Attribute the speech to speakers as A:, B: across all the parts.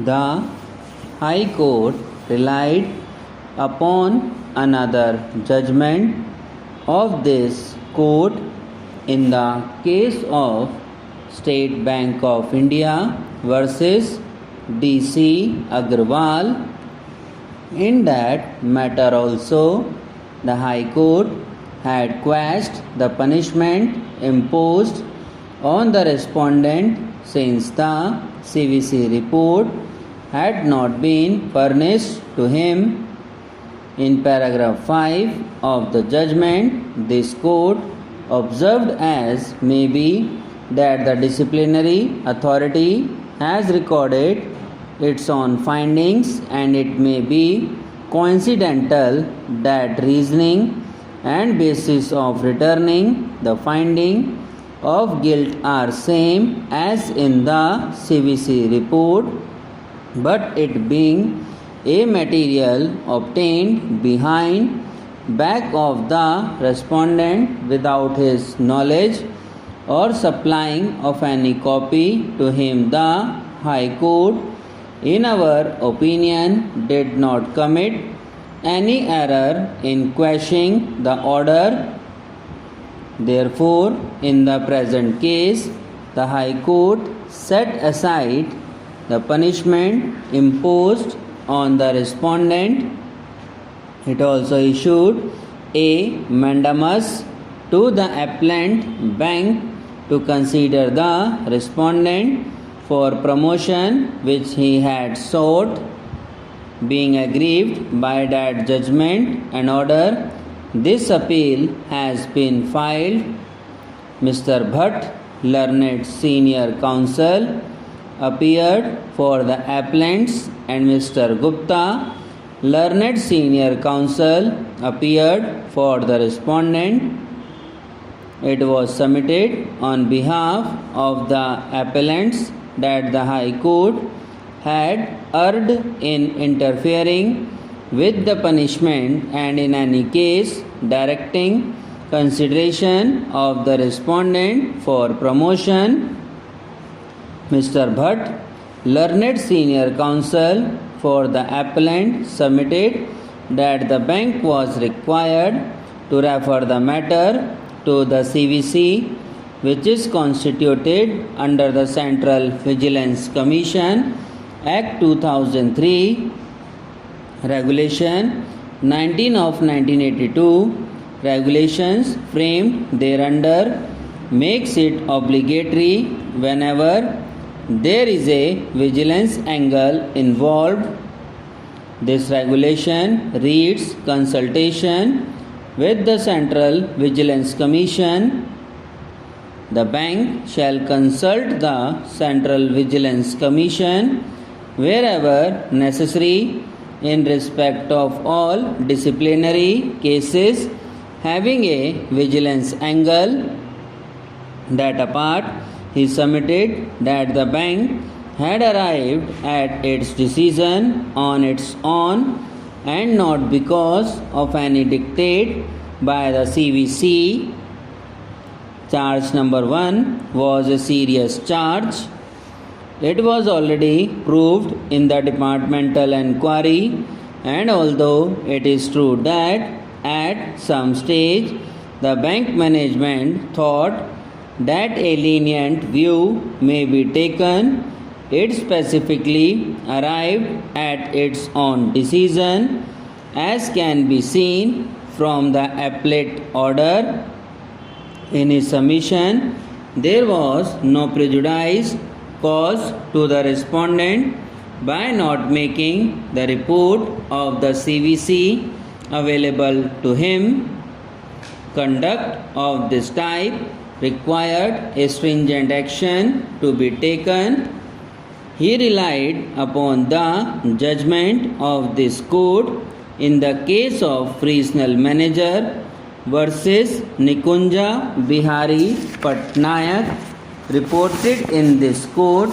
A: The High Court relied upon another judgment of this court in the case of State Bank of India versus D.C. Agarwal. In that matter also, the High Court had quashed the punishment imposed on the respondent since the CVC report had not been furnished to him. In paragraph 5 of the judgment, this court observed as may be that the disciplinary authority has recorded its own findings, and it may be coincidental that reasoning and basis of returning the finding of guilt are same as in the CVC report, but it being a material obtained behind back of the respondent without his knowledge or supplying of any copy to him, the High Court, in our opinion, did not commit any error in quashing the order. Therefore, in the present case, the High Court set aside the punishment imposed on the respondent. It also issued a mandamus to the appellant bank to consider the respondent for promotion which he had sought. Being aggrieved by that judgment and order, this appeal has been filed. Mr. Bhatt, learned senior counsel, appeared for the appellants, and Mr. Gupta, learned senior counsel, appeared for the respondent. It was submitted on behalf of the appellants that the High Court had erred in interfering with the punishment and in any case directing consideration of the respondent for promotion. Mr. Bhatt, learned senior counsel for the appellant, submitted that the bank was required to refer the matter to the CVC, which is constituted under the Central Vigilance Commission Act 2003, Regulation 19 of 1982, regulations framed thereunder makes it obligatory whenever there is a vigilance angle involved. This regulation reads consultation with the Central Vigilance Commission. The bank shall consult the Central Vigilance Commission wherever necessary in respect of all disciplinary cases having a vigilance angle. That apart, he submitted that the bank had arrived at its decision on its own and not because of any dictate by the CVC. Charge number 1 was a serious charge. It was already proved in the departmental inquiry, and although it is true that at some stage the bank management thought that a lenient view may be taken, it specifically arrived at its own decision, as can be seen from the appellate order. In his submission, there was no prejudice caused to the respondent by not making the report of the CVC available to him. Conduct of this type required a stringent action to be taken. He relied upon the judgment of this court in the case of regional manager versus Nikunja Bihari Patnaik, reported in this court,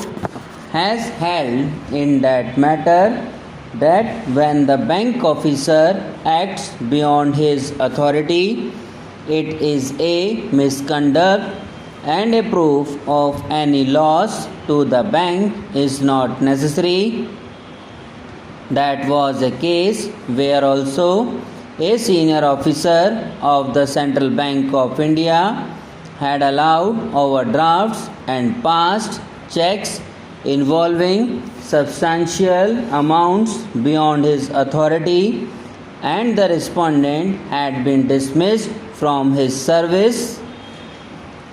A: has held in that matter that when the bank officer acts beyond his authority, it is a misconduct and a proof of any loss to the bank is not necessary. That was a case where also a senior officer of the Central Bank of India had allowed overdrafts and passed checks involving substantial amounts beyond his authority, and the respondent had been dismissed from his service.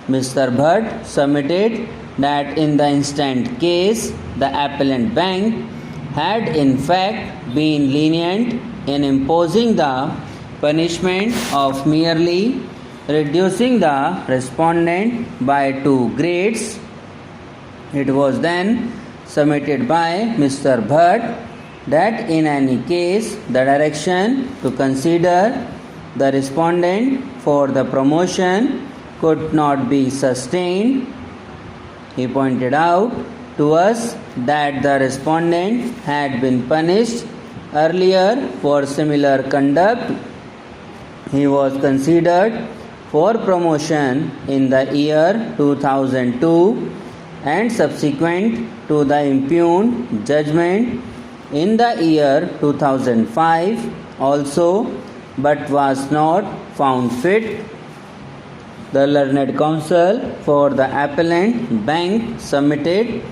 A: Mr. Bhatt submitted that in the instant case, the appellant bank had in fact been lenient in imposing the punishment of merely reducing the respondent by 2 grades. It was then submitted by Mr. Bhatt that in any case the direction to consider the respondent for the promotion could not be sustained. He pointed out to us that the respondent had been punished earlier for similar conduct. He was considered for promotion in the year 2002 and subsequent to the impugned judgment in the year 2005 also, but was not found fit. The learned counsel for the appellant bank submitted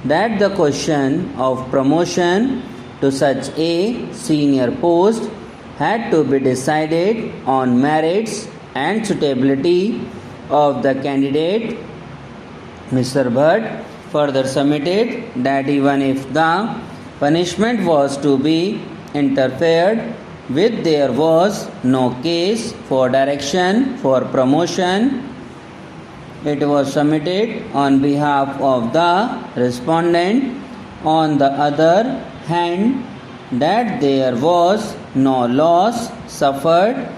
A: that the question of promotion to such a senior post had to be decided on merits and suitability of the candidate. Mr. Bhatt further submitted that even if the punishment was to be interfered with, there was no case for direction for promotion. It was submitted on behalf of the respondent, on the other hand, that there was no loss suffered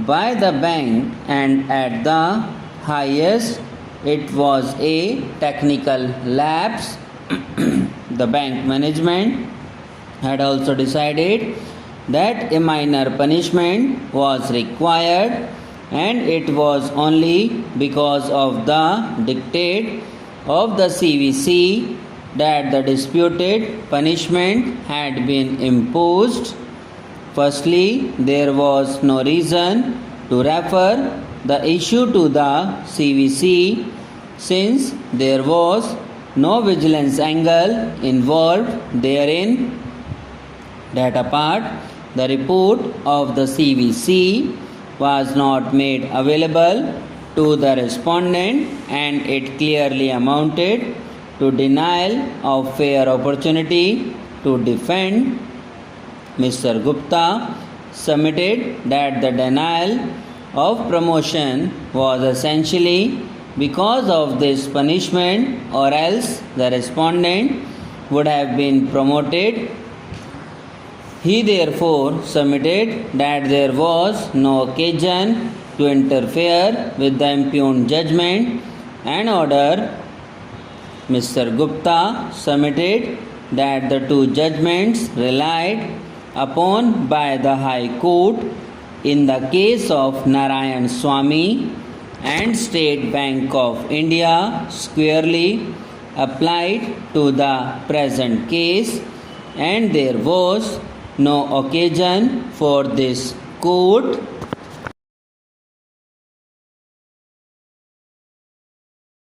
A: by the bank, and at the highest it was a technical lapse. The bank management had also decided that a minor punishment was required, and it was only because of the dictate of the CVC that the disputed punishment had been imposed. Firstly, there was no reason to refer the issue to the CVC since there was no vigilance angle involved therein. That apart, the report of the CVC was not made available to the respondent, and it clearly amounted to denial of fair opportunity to defend. Mr. Gupta submitted that the denial of promotion was essentially because of this punishment, or else the respondent would have been promoted. He therefore submitted that there was no occasion to interfere with the impugned judgment and order. Mr. Gupta submitted that the 2 judgments relied upon by the High Court in the case of Narayan Swamy and State Bank of India squarely applied to the present case, and there was no occasion for this court